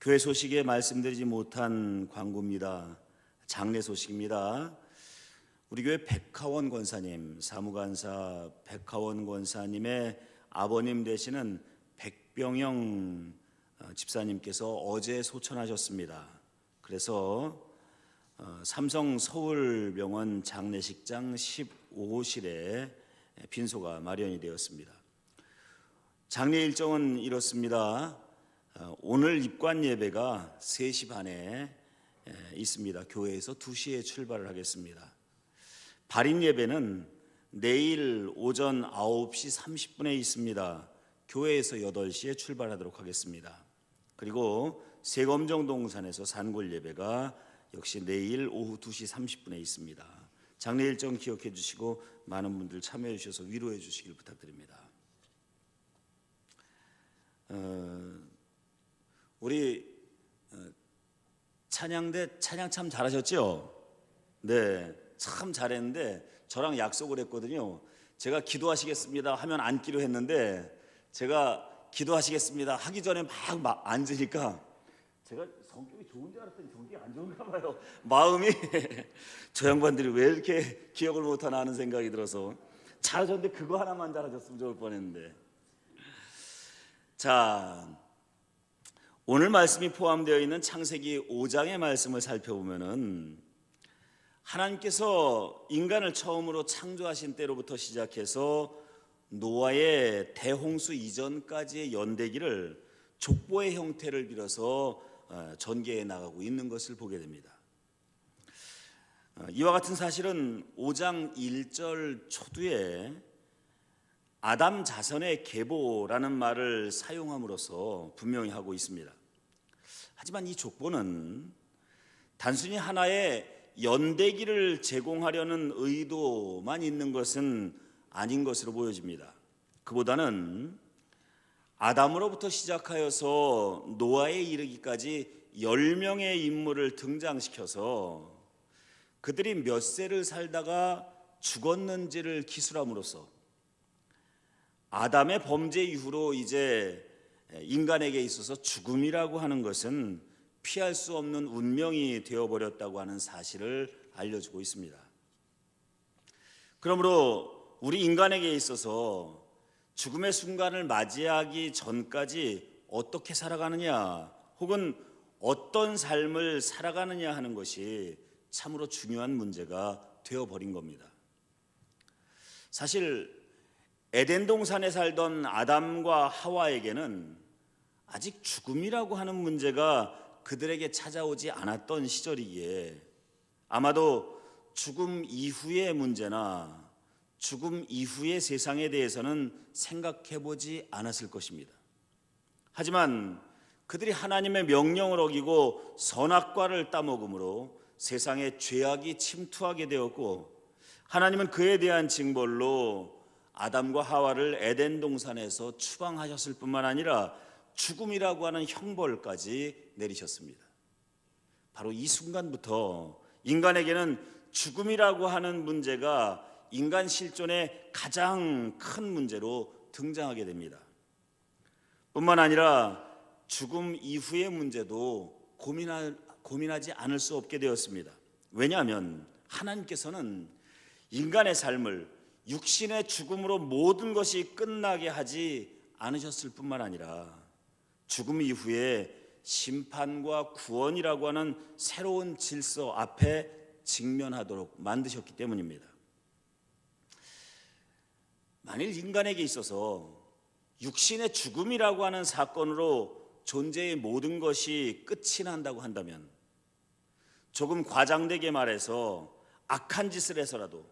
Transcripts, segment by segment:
교회 소식에 말씀드리지 못한 광고입니다. 장례 소식입니다. 우리 교회 백하원 권사님, 사무관사 백하원 권사님의 아버님 되시는 백병영 집사님께서 어제 소천하셨습니다. 그래서 삼성 서울병원 장례식장 15호실에 빈소가 마련이 되었습니다. 장례 일정은 이렇습니다. 오늘 입관 예배가 3시 반에 있습니다. 교회에서 2시에 출발을 하겠습니다. 발인 예배는 내일 오전 9시 30분에 있습니다. 교회에서 8시에 출발하도록 하겠습니다. 그리고 세검정 동산에서 산골 예배가 역시 내일 오후 2시 30분에 있습니다. 장례 일정 기억해 주시고 많은 분들 참여해 주셔서 위로해 주시길 부탁드립니다. 우리 찬양대 찬양 참 잘하셨죠? 네, 참 잘했는데 저랑 약속을 했거든요. 제가 기도하시겠습니다 하면 앉기로 했는데 제가 기도하시겠습니다 하기 전에 막 앉으니까 제가 성격이 좋은 줄 알았더니 성격이 안 좋은가 봐요. 마음이 저 양반들이 왜 이렇게 기억을 못하나 하는 생각이 들어서 잘하셨는데 그거 하나만 잘하셨으면 좋을 뻔했는데. 자, 오늘 말씀이 포함되어 있는 창세기 5장의 말씀을 살펴보면은 하나님께서 인간을 처음으로 창조하신 때로부터 시작해서 노아의 대홍수 이전까지의 연대기를 족보의 형태를 빌어서 전개해 나가고 있는 것을 보게 됩니다. 이와 같은 사실은 5장 1절 초두에 아담 자손의 계보라는 말을 사용함으로써 분명히 하고 있습니다. 하지만 이 족보는 단순히 하나의 연대기를 제공하려는 의도만 있는 것은 아닌 것으로 보여집니다. 그보다는 아담으로부터 시작하여서 노아에 이르기까지 10명의 인물을 등장시켜서 그들이 몇 세를 살다가 죽었는지를 기술함으로써 아담의 범죄 이후로 이제 인간에게 있어서 죽음이라고 하는 것은 피할 수 없는 운명이 되어버렸다고 하는 사실을 알려주고 있습니다. 그러므로 우리 인간에게 있어서 죽음의 순간을 맞이하기 전까지 어떻게 살아가느냐 혹은 어떤 삶을 살아가느냐 하는 것이 참으로 중요한 문제가 되어버린 겁니다. 사실 에덴 동산에 살던 아담과 하와에게는 아직 죽음이라고 하는 문제가 그들에게 찾아오지 않았던 시절이기에 아마도 죽음 이후의 문제나 죽음 이후의 세상에 대해서는 생각해보지 않았을 것입니다. 하지만 그들이 하나님의 명령을 어기고 선악과를 따먹음으로 세상에 죄악이 침투하게 되었고 하나님은 그에 대한 징벌로 아담과 하와를 에덴 동산에서 추방하셨을 뿐만 아니라 죽음이라고 하는 형벌까지 내리셨습니다. 바로 이 순간부터 인간에게는 죽음이라고 하는 문제가 인간 실존의 가장 큰 문제로 등장하게 됩니다. 뿐만 아니라 죽음 이후의 문제도 고민하지 않을 수 없게 되었습니다. 왜냐하면 하나님께서는 인간의 삶을 육신의 죽음으로 모든 것이 끝나게 하지 않으셨을 뿐만 아니라 죽음 이후에 심판과 구원이라고 하는 새로운 질서 앞에 직면하도록 만드셨기 때문입니다. 만일 인간에게 있어서 육신의 죽음이라고 하는 사건으로 존재의 모든 것이 끝이 난다고 한다면 조금 과장되게 말해서 악한 짓을 해서라도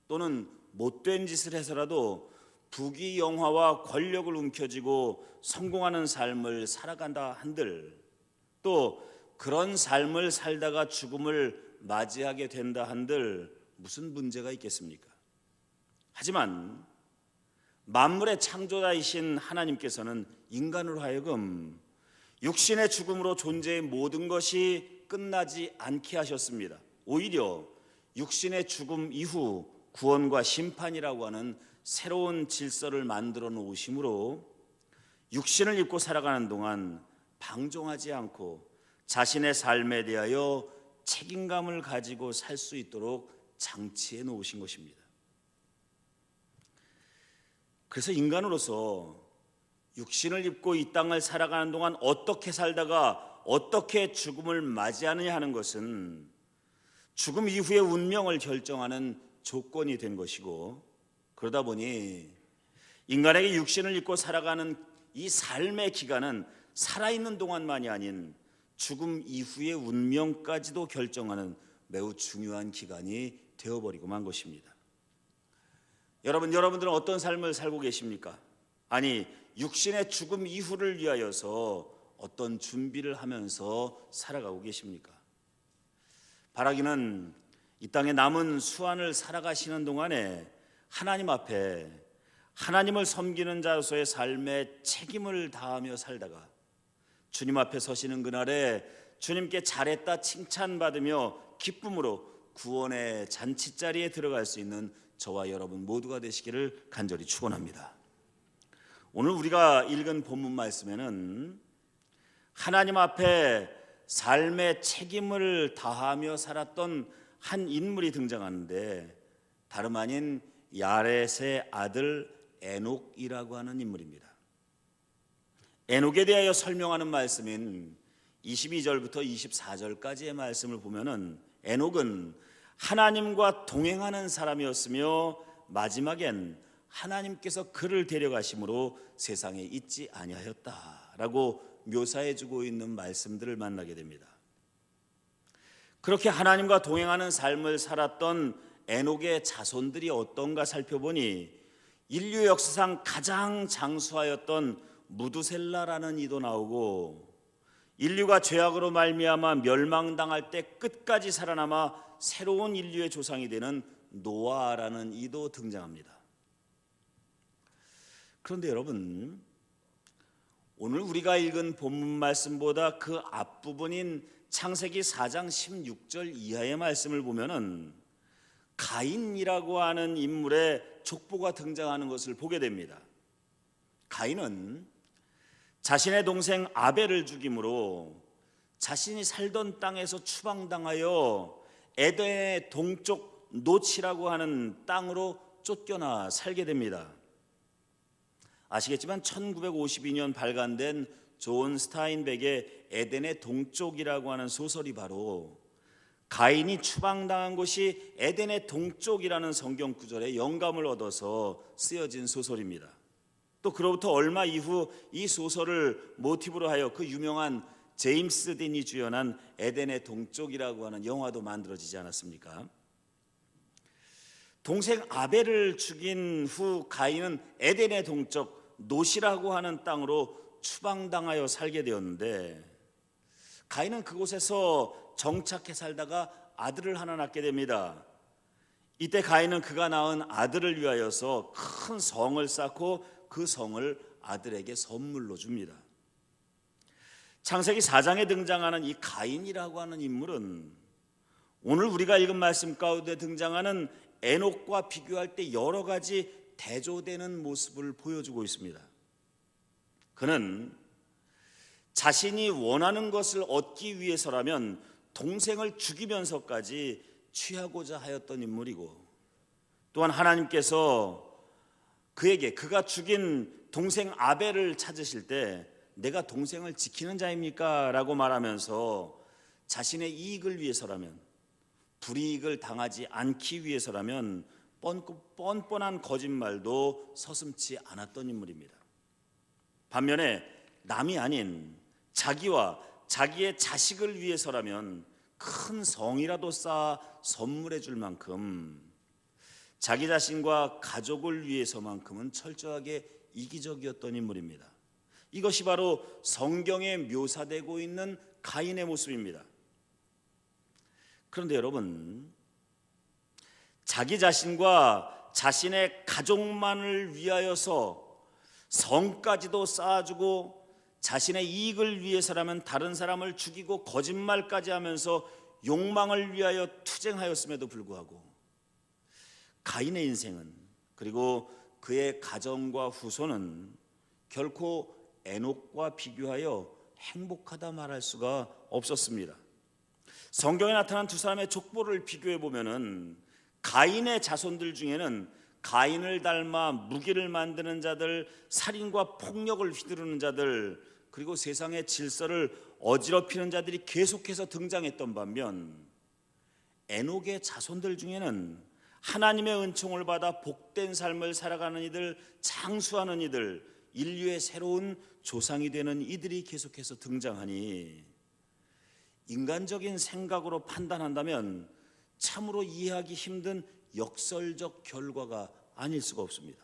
또는 못된 짓을 해서라도 부귀영화와 권력을 움켜쥐고 성공하는 삶을 살아간다 한들 또 그런 삶을 살다가 죽음을 맞이하게 된다 한들 무슨 문제가 있겠습니까? 하지만 만물의 창조자이신 하나님께서는 인간으로 하여금 육신의 죽음으로 존재의 모든 것이 끝나지 않게 하셨습니다. 오히려 육신의 죽음 이후 구원과 심판이라고 하는 새로운 질서를 만들어 놓으심으로 육신을 입고 살아가는 동안 방종하지 않고 자신의 삶에 대하여 책임감을 가지고 살 수 있도록 장치해 놓으신 것입니다. 그래서 인간으로서 육신을 입고 이 땅을 살아가는 동안 어떻게 살다가 어떻게 죽음을 맞이하느냐 하는 것은 죽음 이후의 운명을 결정하는 조건이 된 것이고, 그러다 보니 인간에게 육신을 입고 살아가는 이 삶의 기간은 살아있는 동안만이 아닌 죽음 이후의 운명까지도 결정하는 매우 중요한 기간이 되어버리고 만 것입니다. 여러분들은 어떤 삶을 살고 계십니까? 아니, 육신의 죽음 이후를 위하여서 어떤 준비를 하면서 살아가고 계십니까? 바라기는 이 땅에 남은 수완을 살아가시는 동안에 하나님 앞에 하나님을 섬기는 자로서의 삶에 책임을 다하며 살다가 주님 앞에 서시는 그날에 주님께 잘했다 칭찬받으며 기쁨으로 구원의 잔치자리에 들어갈 수 있는 저와 여러분 모두가 되시기를 간절히 축원합니다. 오늘 우리가 읽은 본문 말씀에는 하나님 앞에 삶의 책임을 다하며 살았던 한 인물이 등장하는데 다름 아닌 야렛의 아들 에녹이라고 하는 인물입니다. 에녹에 대하여 설명하는 말씀인 22절부터 24절까지의 말씀을 보면은 에녹은 하나님과 동행하는 사람이었으며 마지막엔 하나님께서 그를 데려가심으로 세상에 있지 아니하였다라고 묘사해주고 있는 말씀들을 만나게 됩니다. 그렇게 하나님과 동행하는 삶을 살았던 에녹의 자손들이 어떤가 살펴보니 인류 역사상 가장 장수하였던 무두셀라라는 이도 나오고, 인류가 죄악으로 말미암아 멸망당할 때 끝까지 살아남아 새로운 인류의 조상이 되는 노아라는 이도 등장합니다. 그런데 여러분, 오늘 우리가 읽은 본문 말씀보다 그 앞부분인 창세기 4장 16절 이하의 말씀을 보면은 가인이라고 하는 인물의 족보가 등장하는 것을 보게 됩니다. 가인은 자신의 동생 아벨을 죽임으로 자신이 살던 땅에서 추방당하여 에덴의 동쪽 노치라고 하는 땅으로 쫓겨나 살게 됩니다. 아시겠지만 1952년 발간된 존 스타인백의 에덴의 동쪽이라고 하는 소설이 바로 가인이 추방당한 곳이 에덴의 동쪽이라는 성경 구절에 영감을 얻어서 쓰여진 소설입니다. 또 그로부터 얼마 이후 이 소설을 모티브로 하여 그 유명한 제임스 딘이 주연한 에덴의 동쪽이라고 하는 영화도 만들어지지 않았습니까? 동생 아벨을 죽인 후 가인은 에덴의 동쪽 노시라고 하는 땅으로 추방당하여 살게 되었는데, 가인은 그곳에서 정착해 살다가 아들을 하나 낳게 됩니다. 이때 가인은 그가 낳은 아들을 위하여서 큰 성을 쌓고 그 성을 아들에게 선물로 줍니다. 창세기 4장에 등장하는 이 가인이라고 하는 인물은 오늘 우리가 읽은 말씀 가운데 등장하는 에녹과 비교할 때 여러 가지 대조되는 모습을 보여주고 있습니다. 그는 자신이 원하는 것을 얻기 위해서라면 동생을 죽이면서까지 취하고자 하였던 인물이고, 또한 하나님께서 그에게 그가 죽인 동생 아벨을 찾으실 때 내가 동생을 지키는 자입니까? 라고 말하면서 자신의 이익을 위해서라면, 불이익을 당하지 않기 위해서라면 뻔뻔한 거짓말도 서슴지 않았던 인물입니다. 반면에 남이 아닌 자기와 자기의 자식을 위해서라면 큰 성이라도 쌓아 선물해 줄 만큼, 자기 자신과 가족을 위해서만큼은 철저하게 이기적이었던 인물입니다. 이것이 바로 성경에 묘사되고 있는 가인의 모습입니다. 그런데 여러분, 자기 자신과 자신의 가족만을 위하여서 성까지도 쌓아주고 자신의 이익을 위해서라면 다른 사람을 죽이고 거짓말까지 하면서 욕망을 위하여 투쟁하였음에도 불구하고 가인의 인생은, 그리고 그의 가정과 후손은 결코 에녹과 비교하여 행복하다 말할 수가 없었습니다. 성경에 나타난 두 사람의 족보를 비교해 보면은 가인의 자손들 중에는 가인을 닮아 무기를 만드는 자들, 살인과 폭력을 휘두르는 자들, 그리고 세상의 질서를 어지럽히는 자들이 계속해서 등장했던 반면 에녹의 자손들 중에는 하나님의 은총을 받아 복된 삶을 살아가는 이들, 장수하는 이들, 인류의 새로운 조상이 되는 이들이 계속해서 등장하니 인간적인 생각으로 판단한다면 참으로 이해하기 힘든 역설적 결과가 아닐 수가 없습니다.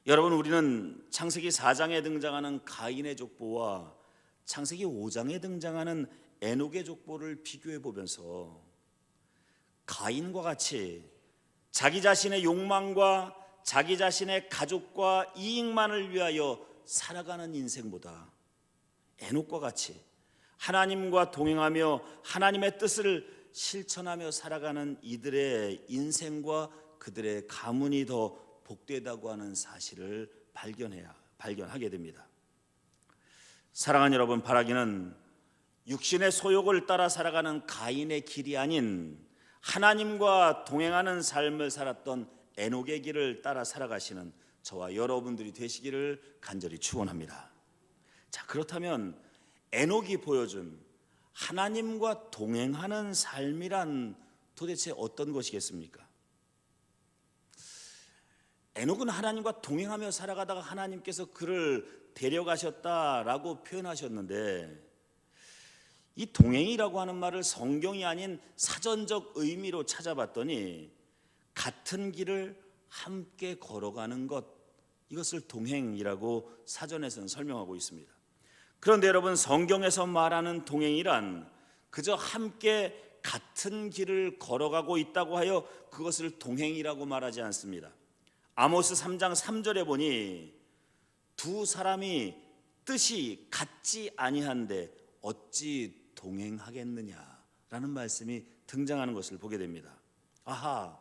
여러분, 우리는 창세기 4장에 등장하는 가인의 족보와 창세기 5장에 등장하는 에녹의 족보를 비교해 보면서 가인과 같이 자기 자신의 욕망과 자기 자신의 가족과 이익만을 위하여 살아가는 인생보다 에녹과 같이 하나님과 동행하며 하나님의 뜻을 실천하며 살아가는 이들의 인생과 그들의 가문이 더 복되다고 하는 사실을 발견하게 됩니다. 사랑하는 여러분, 바라기는 육신의 소욕을 따라 살아가는 가인의 길이 아닌 하나님과 동행하는 삶을 살았던 에녹의 길을 따라 살아가시는 저와 여러분들이 되시기를 간절히 축원합니다. 자, 그렇다면 에녹이 보여준 하나님과 동행하는 삶이란 도대체 어떤 것이겠습니까? 에녹은 하나님과 동행하며 살아가다가 하나님께서 그를 데려가셨다라고 표현하셨는데, 이 동행이라고 하는 말을 성경이 아닌 사전적 의미로 찾아봤더니 같은 길을 함께 걸어가는 것, 이것을 동행이라고 사전에서는 설명하고 있습니다. 그런데 여러분, 성경에서 말하는 동행이란 그저 함께 같은 길을 걸어가고 있다고 하여 그것을 동행이라고 말하지 않습니다. 아모스 3장 3절에 보니 두 사람이 뜻이 같지 아니한데 어찌 동행하겠느냐라는 말씀이 등장하는 것을 보게 됩니다. 아하,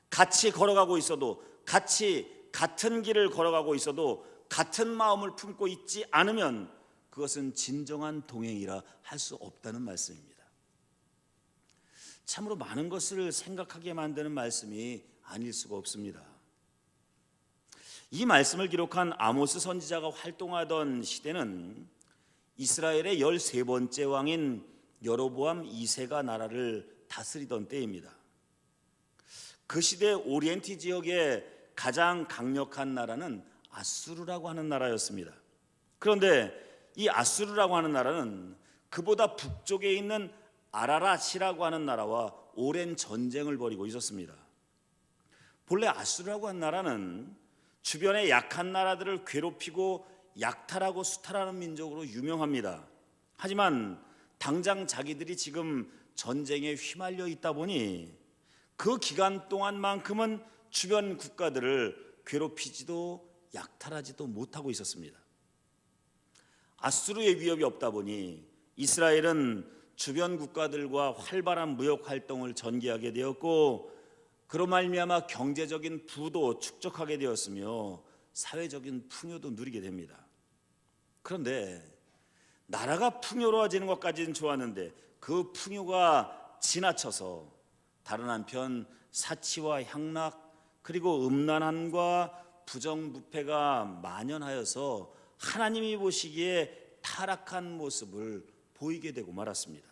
같이 걸어가고 있어도, 같은 길을 걸어가고 있어도 같은 마음을 품고 있지 않으면 그것은 진정한 동행이라 할 수 없다는 말씀입니다. 참으로 많은 것을 생각하게 만드는 말씀이 아닐 수가 없습니다. 이 말씀을 기록한 아모스 선지자가 활동하던 시대는 이스라엘의 13번째 왕인 여로보암 2세가 나라를 다스리던 때입니다. 그 시대 오리엔트 지역의 가장 강력한 나라는 아수르라고 하는 나라였습니다. 그런데 이 아수르라고 하는 나라는 그보다 북쪽에 있는 아라랏이라고 하는 나라와 오랜 전쟁을 벌이고 있었습니다. 본래 아수르라고 하는 나라는 주변의 약한 나라들을 괴롭히고 약탈하고 수탈하는 민족으로 유명합니다. 하지만 당장 자기들이 지금 전쟁에 휘말려 있다 보니 그 기간 동안만큼은 주변 국가들을 괴롭히지도 약탈하지도 못하고 있었습니다. 아수르의 위협이 없다 보니 이스라엘은 주변 국가들과 활발한 무역 활동을 전개하게 되었고, 그로 말미암아 경제적인 부도 축적하게 되었으며 사회적인 풍요도 누리게 됩니다. 그런데 나라가 풍요로워지는 것까지는 좋았는데 그 풍요가 지나쳐서 다른 한편 사치와 향락, 그리고 음란함과 부정부패가 만연하여서 하나님이 보시기에 타락한 모습을 보이게 되고 말았습니다.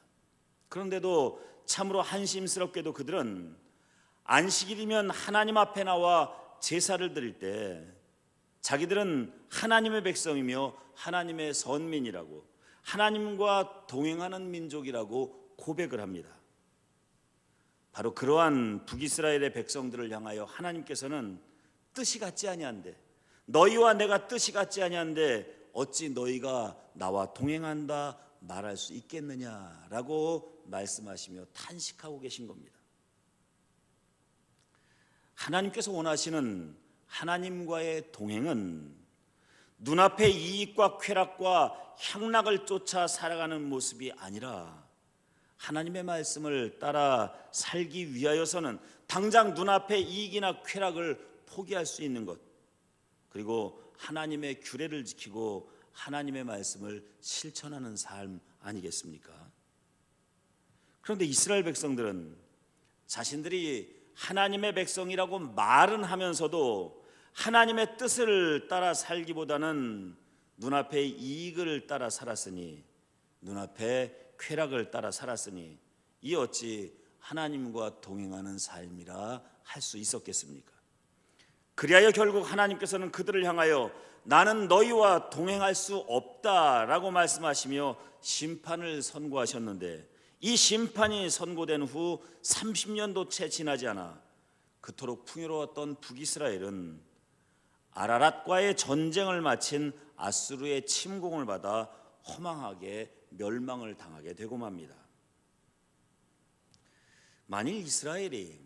그런데도 참으로 한심스럽게도 그들은 안식일이면 하나님 앞에 나와 제사를 드릴 때 자기들은 하나님의 백성이며 하나님의 선민이라고, 하나님과 동행하는 민족이라고 고백을 합니다. 바로 그러한 북이스라엘의 백성들을 향하여 하나님께서는 뜻이 같지 아니한데, 너희와 내가 뜻이 같지 아니한데 어찌 너희가 나와 동행한다 말할 수 있겠느냐라고 말씀하시며 탄식하고 계신 겁니다. 하나님께서 원하시는 하나님과의 동행은 눈앞의 이익과 쾌락과 향락을 쫓아 살아가는 모습이 아니라 하나님의 말씀을 따라 살기 위하여서는 당장 눈앞의 이익이나 쾌락을 포기할 수 있는 것, 그리고 하나님의 규례를 지키고 하나님의 말씀을 실천하는 삶 아니겠습니까? 그런데 이스라엘 백성들은 자신들이 하나님의 백성이라고 말은 하면서도 하나님의 뜻을 따라 살기보다는 눈앞의 이익을 따라 살았으니, 눈앞의 쾌락을 따라 살았으니 이 어찌 하나님과 동행하는 삶이라 할 수 있었겠습니까? 그리하여 결국 하나님께서는 그들을 향하여 나는 너희와 동행할 수 없다라고 말씀하시며 심판을 선고하셨는데, 이 심판이 선고된 후 30년도 채 지나지 않아 그토록 풍요로웠던 북이스라엘은 아라랏과의 전쟁을 마친 아수르의 침공을 받아 허망하게 멸망을 당하게 되고 맙니다. 만일 이스라엘이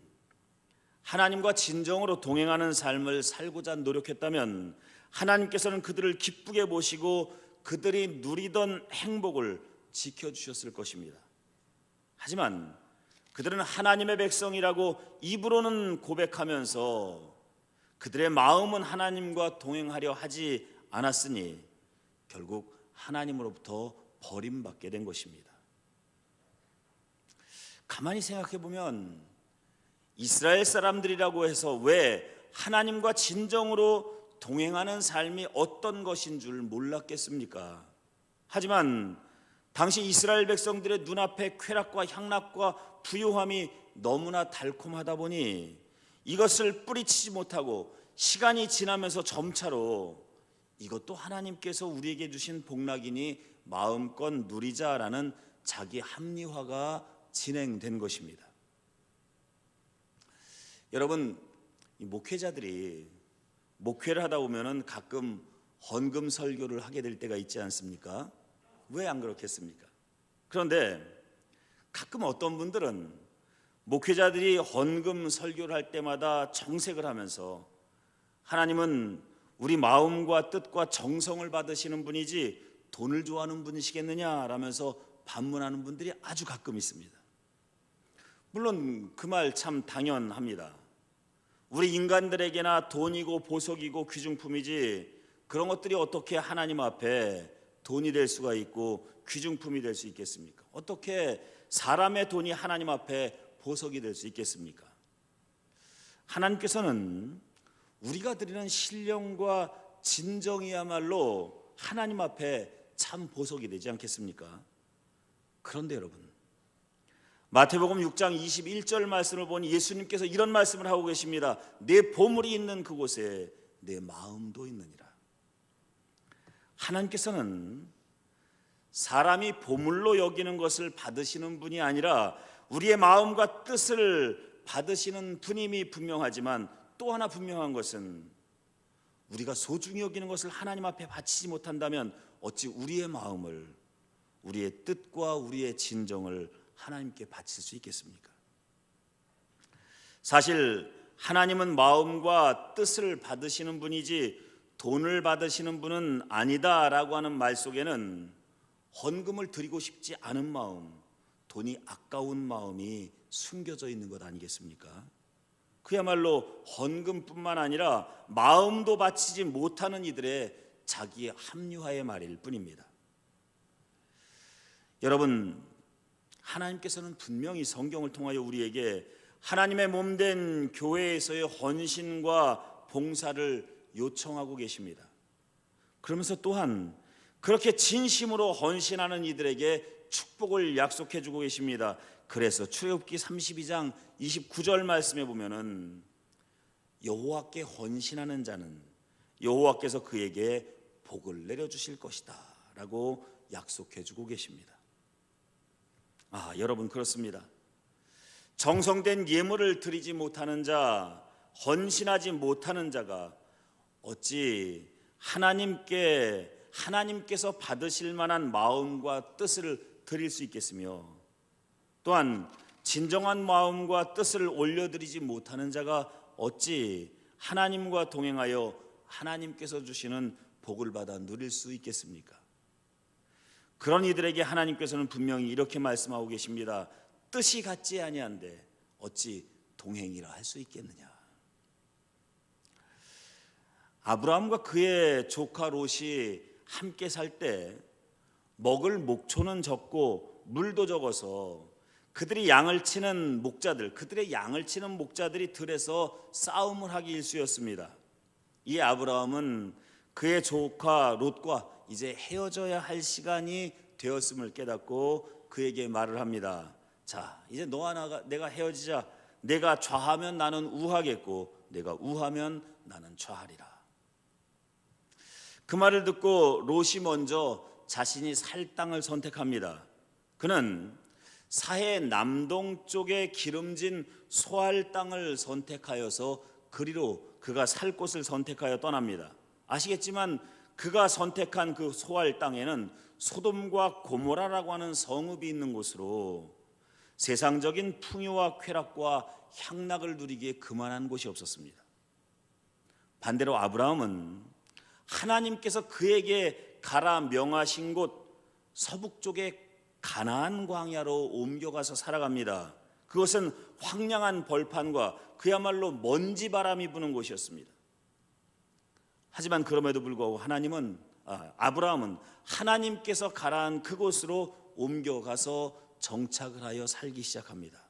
하나님과 진정으로 동행하는 삶을 살고자 노력했다면 하나님께서는 그들을 기쁘게 보시고 그들이 누리던 행복을 지켜주셨을 것입니다. 하지만 그들은 하나님의 백성이라고 입으로는 고백하면서 그들의 마음은 하나님과 동행하려 하지 않았으니 결국 하나님으로부터 버림받게 된 것입니다. 가만히 생각해 보면 이스라엘 사람들이라고 해서 왜 하나님과 진정으로 동행하는 삶이 어떤 것인 줄 몰랐겠습니까? 하지만 당시 이스라엘 백성들의 눈앞에 쾌락과 향락과 부요함이 너무나 달콤하다 보니 이것을 뿌리치지 못하고 시간이 지나면서 점차로 이것도 하나님께서 우리에게 주신 복락이니 마음껏 누리자라는 자기 합리화가 진행된 것입니다. 여러분, 이 목회자들이 목회를 하다 보면은 가끔 헌금 설교를 하게 될 때가 있지 않습니까? 왜 안 그렇겠습니까? 그런데 가끔 어떤 분들은 목회자들이 헌금 설교를 할 때마다 정색을 하면서 하나님은 우리 마음과 뜻과 정성을 받으시는 분이지 돈을 좋아하는 분이시겠느냐라면서 반문하는 분들이 아주 가끔 있습니다. 물론 그 말 참 당연합니다. 우리 인간들에게나 돈이고 보석이고 귀중품이지 그런 것들이 어떻게 하나님 앞에 돈이 될 수가 있고 귀중품이 될 수 있겠습니까? 어떻게 사람의 돈이 하나님 앞에 보석이 될 수 있겠습니까? 하나님께서는 우리가 드리는 신령과 진정이야말로 하나님 앞에 참 보석이 되지 않겠습니까? 그런데 여러분, 마태복음 6장 21절 말씀을 보니 예수님께서 이런 말씀을 하고 계십니다. 내 보물이 있는 그곳에 내 마음도 있느니라. 하나님께서는 사람이 보물로 여기는 것을 받으시는 분이 아니라 우리의 마음과 뜻을 받으시는 분임이 분명하지만 또 하나 분명한 것은 우리가 소중히 여기는 것을 하나님 앞에 바치지 못한다면 어찌 우리의 마음을, 우리의 뜻과 우리의 진정을 하나님께 바칠 수 있겠습니까? 사실 하나님은 마음과 뜻을 받으시는 분이지 돈을 받으시는 분은 아니다라고 하는 말 속에는 헌금을 드리고 싶지 않은 마음, 돈이 아까운 마음이 숨겨져 있는 것 아니겠습니까? 그야말로 헌금뿐만 아니라 마음도 바치지 못하는 이들의 자기 합리화의 말일 뿐입니다. 여러분, 하나님께서는 분명히 성경을 통하여 우리에게 하나님의 몸된 교회에서의 헌신과 봉사를 요청하고 계십니다. 그러면서 또한 그렇게 진심으로 헌신하는 이들에게 축복을 약속해 주고 계십니다. 그래서 출애굽기 32장 29절 말씀에 보면은 여호와께 헌신하는 자는 여호와께서 그에게 복을 내려주실 것이다 라고 약속해 주고 계십니다. 여러분, 그렇습니다. 정성된 예물을 드리지 못하는 자, 헌신하지 못하는 자가 어찌 하나님께서 받으실 만한 마음과 뜻을 드릴 수 있겠으며, 또한 진정한 마음과 뜻을 올려드리지 못하는 자가 어찌 하나님과 동행하여 하나님께서 주시는 복을 받아 누릴 수 있겠습니까? 그런 이들에게 하나님께서는 분명히 이렇게 말씀하고 계십니다. 뜻이 같지 아니한데 어찌 동행이라 할 수 있겠느냐. 아브라함과 그의 조카 롯이 함께 살 때 먹을 목초는 적고 물도 적어서 그들의 양을 치는 목자들이 들에서 싸움을 하기 일쑤였습니다. 이 아브라함은 그의 조카 롯과 이제 헤어져야 할 시간이 되었음을 깨닫고 그에게 말을 합니다. 자, 이제 너와 내가 헤어지자. 내가 좌하면 나는 우하겠고 내가 우하면 나는 좌하리라. 그 말을 듣고 롯이 먼저 자신이 살 땅을 선택합니다. 그는 사해 남동쪽에 기름진 소알 땅을 선택하여서 그리로 그가 살 곳을 선택하여 떠납니다. 아시겠지만 그가 선택한 그 소알 땅에는 소돔과 고모라라고 하는 성읍이 있는 곳으로 세상적인 풍요와 쾌락과 향락을 누리기에 그만한 곳이 없었습니다. 반대로 아브라함은 하나님께서 그에게 가라 명하신 곳 서북쪽의 가나안 광야로 옮겨가서 살아갑니다. 그것은 황량한 벌판과 그야말로 먼지 바람이 부는 곳이었습니다. 하지만 그럼에도 불구하고 아브라함은 하나님께서 가라한 그곳으로 옮겨가서 정착을 하여 살기 시작합니다.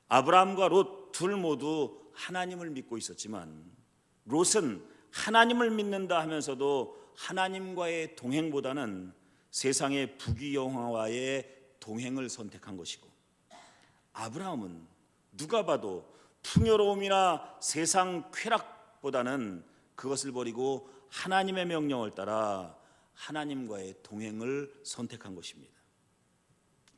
아브라함과 롯 둘 모두 하나님을 믿고 있었지만 롯은 하나님을 믿는다 하면서도 하나님과의 동행보다는 세상의 부귀영화와의 동행을 선택한 것이고, 아브라함은 누가 봐도 풍요로움이나 세상 쾌락보다는 그것을 버리고 하나님의 명령을 따라 하나님과의 동행을 선택한 것입니다.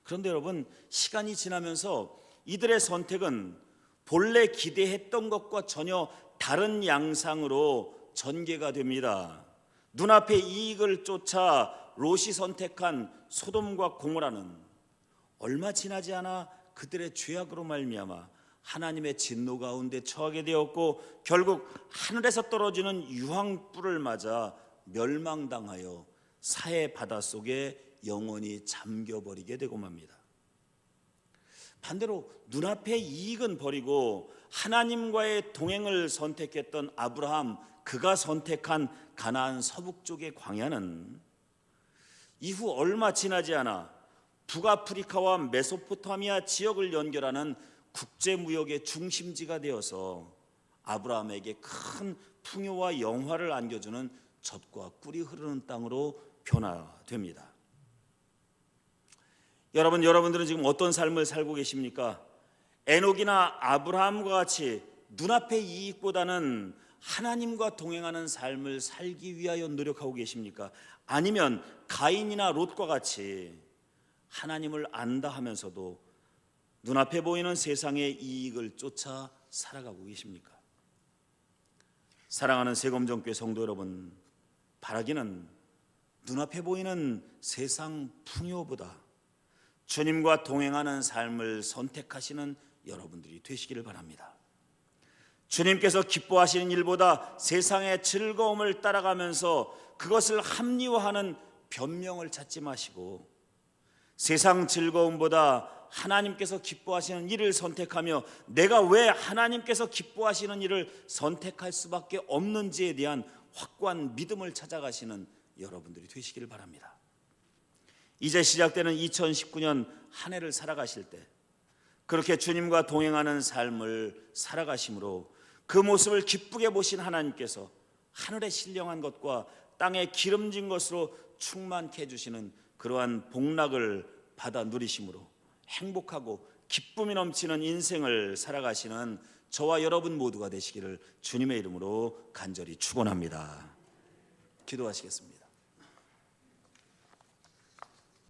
그런데 여러분, 시간이 지나면서 이들의 선택은 본래 기대했던 것과 전혀 다른 양상으로 전개가 됩니다. 눈앞의 이익을 쫓아 롯이 선택한 소돔과 고모라는 얼마 지나지 않아 그들의 죄악으로 말미암아 하나님의 진노 가운데 처하게 되었고, 결국 하늘에서 떨어지는 유황불을 맞아 멸망당하여 사해 바닷속에 영원히 잠겨버리게 되고 맙니다. 반대로 눈앞의 이익은 버리고 하나님과의 동행을 선택했던 아브라함, 그가 선택한 가나안 서북쪽의 광야는 이후 얼마 지나지 않아 북아프리카와 메소포타미아 지역을 연결하는 국제무역의 중심지가 되어서 아브라함에게 큰 풍요와 영화를 안겨주는 젖과 꿀이 흐르는 땅으로 변화됩니다. 여러분들은 지금 어떤 삶을 살고 계십니까? 에녹이나 아브라함과 같이 눈앞의 이익보다는 하나님과 동행하는 삶을 살기 위하여 노력하고 계십니까? 아니면 가인이나 롯과 같이 하나님을 안다 하면서도 눈앞에 보이는 세상의 이익을 쫓아 살아가고 계십니까? 사랑하는 세검정교회 성도 여러분, 바라기는 눈앞에 보이는 세상 풍요보다 주님과 동행하는 삶을 선택하시는 여러분들이 되시기를 바랍니다. 주님께서 기뻐하시는 일보다 세상의 즐거움을 따라가면서 그것을 합리화하는 변명을 찾지 마시고, 세상 즐거움보다 하나님께서 기뻐하시는 일을 선택하며 내가 왜 하나님께서 기뻐하시는 일을 선택할 수밖에 없는지에 대한 확고한 믿음을 찾아가시는 여러분들이 되시기를 바랍니다. 이제 시작되는 2019년 한 해를 살아가실 때 그렇게 주님과 동행하는 삶을 살아가심으로 그 모습을 기쁘게 보신 하나님께서 하늘에 신령한 것과 땅에 기름진 것으로 충만케 해주시는 그러한 복락을 받아 누리심으로 행복하고 기쁨이 넘치는 인생을 살아가시는 저와 여러분 모두가 되시기를 주님의 이름으로 간절히 축원합니다. 기도하시겠습니다.